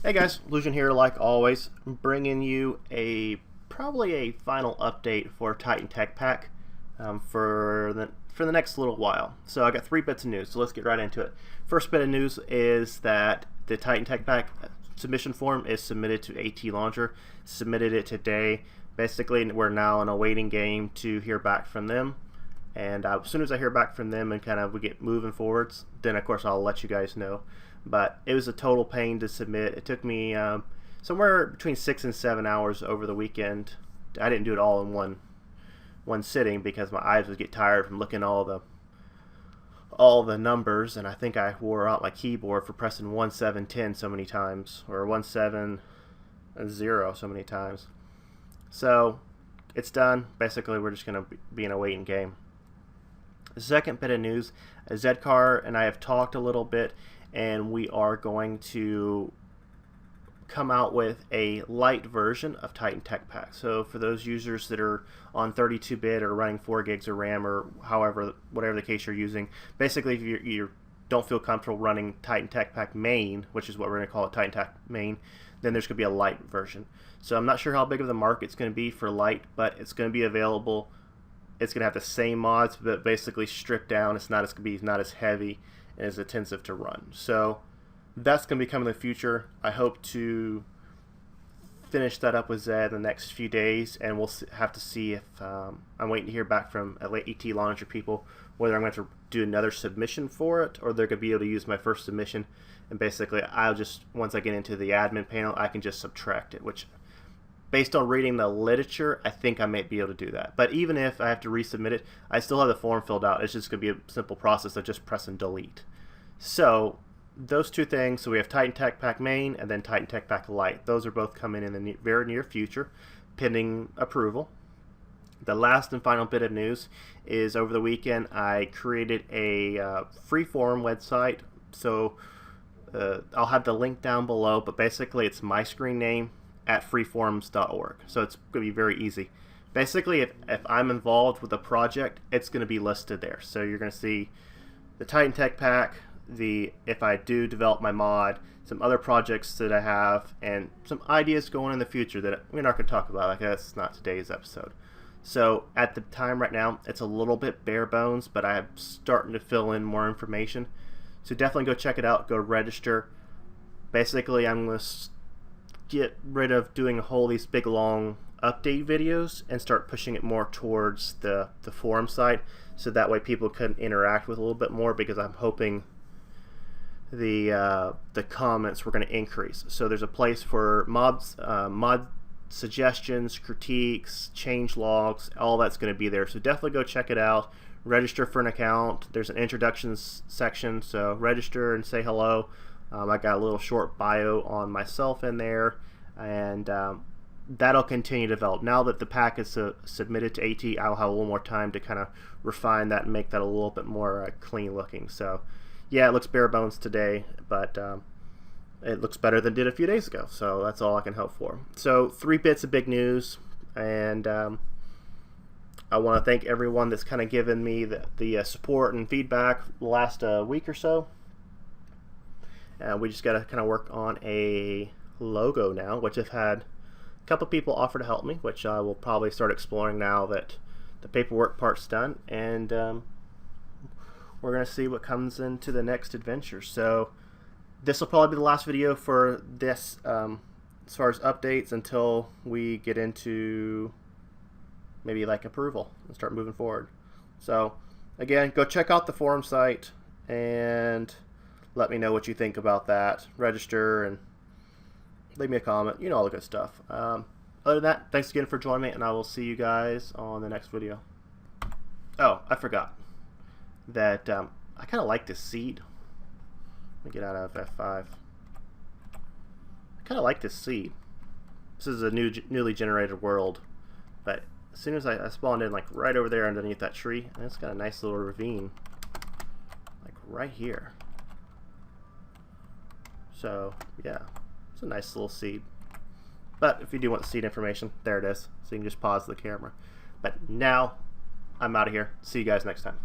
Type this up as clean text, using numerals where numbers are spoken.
Hey guys, Illusion here like always, bringing you probably a final update for Titan Tech Pack for the next little while. So I got 3 bits of news, so let's get right into it. First bit of news is that the Titan Tech Pack submission form is submitted to ATLauncher. Submitted it today. Basically, we're now in a waiting game to hear back from them. And as soon as I hear back from them and we get moving forwards, then of course I'll let you guys know. But it was a total pain to submit. It took me somewhere between 6 and 7 hours over the weekend. I didn't do it all in one sitting because my eyes would get tired from looking at all the numbers, and I think I wore out my keyboard for pressing 1710 so many times, or 17 and 0 so many times. So it's done. Basically, we're just going to be in a waiting game. The second bit of news, Zedcar and I have talked a little bit, and we are going to come out with a Lite version of Titan Tech Pack. So for those users that are on 32-bit or running 4 gigs of RAM or whatever the case you're using, basically if you don't feel comfortable running Titan Tech Pack main, which is what we're going to call it, Titan Tech main, then there's going to be a Lite version. So I'm not sure how big of the market's going to be for Lite, but it's going to be available. It's going to have the same mods, but basically stripped down. It's not as heavy and as intensive to run. So that's going to be coming in the future. I hope to finish that up with Zed in the next few days, and we'll have to see if I'm waiting to hear back from ATLauncher people whether I'm going to do another submission for it, or they're going to be able to use my first submission, and basically I'll just, once I get into the admin panel, I can just subtract it, which based on reading the literature, I think I might be able to do that. But even if I have to resubmit it, I still have the form filled out. It's just going to be a simple process of just pressing delete. So those 2 things, so we have Titan Tech Pack main and then Titan Tech Pack Lite. Those are both coming in the very near future, pending approval. The last and final bit of news is over the weekend I created a free-form website. So I'll have the link down below, but basically it's my screen name at freeforums.org. So it's going to be very easy. Basically, if I'm involved with a project, it's going to be listed there. So you're going to see the Titan Tech Pack, if I do develop my mod, some other projects that I have, and some ideas going in the future that we're not going to talk about. Like, that's not today's episode. So at the time right now, it's a little bit bare bones, but I'm starting to fill in more information. So definitely go check it out. Go register. Basically, I'm going to get rid of doing these big long update videos and start pushing it more towards the forum site, so that way people can interact with a little bit more, because I'm hoping the comments were going to increase. So there's a place for mod suggestions, critiques, change logs, all that's going to be there. So definitely go check it out. Register for an account. There's an introductions section, so register and say hello. I got a little short bio on myself in there, and that'll continue to develop. Now that the pack is submitted to AT, I'll have a little more time to kind of refine that and make that a little bit more clean looking. So yeah, it looks bare bones today, but it looks better than it did a few days ago, so that's all I can hope for. So 3 bits of big news, and I want to thank everyone that's kind of given me the support and feedback the last week or so. We just got to kind of work on a logo now, which I've had a couple people offer to help me, which I will probably start exploring now that the paperwork part's done, and we're going to see what comes into the next adventure. So this will probably be the last video for this as far as updates, until we get into maybe like approval and start moving forward. So again, go check out the forum site and let me know what you think about that. Register and leave me a comment. You know all the good stuff. Other than that, thanks again for joining me, and I will see you guys on the next video. Oh, I forgot that I kind of like this seed. Let me get out of F5. I kind of like this seed. This is a newly generated world, but as soon as I spawned in, like right over there underneath that tree, and it's got a nice little ravine, like right here. So yeah, it's a nice little seed. But if you do want the seed information, there it is. So you can just pause the camera. But now I'm out of here. See you guys next time.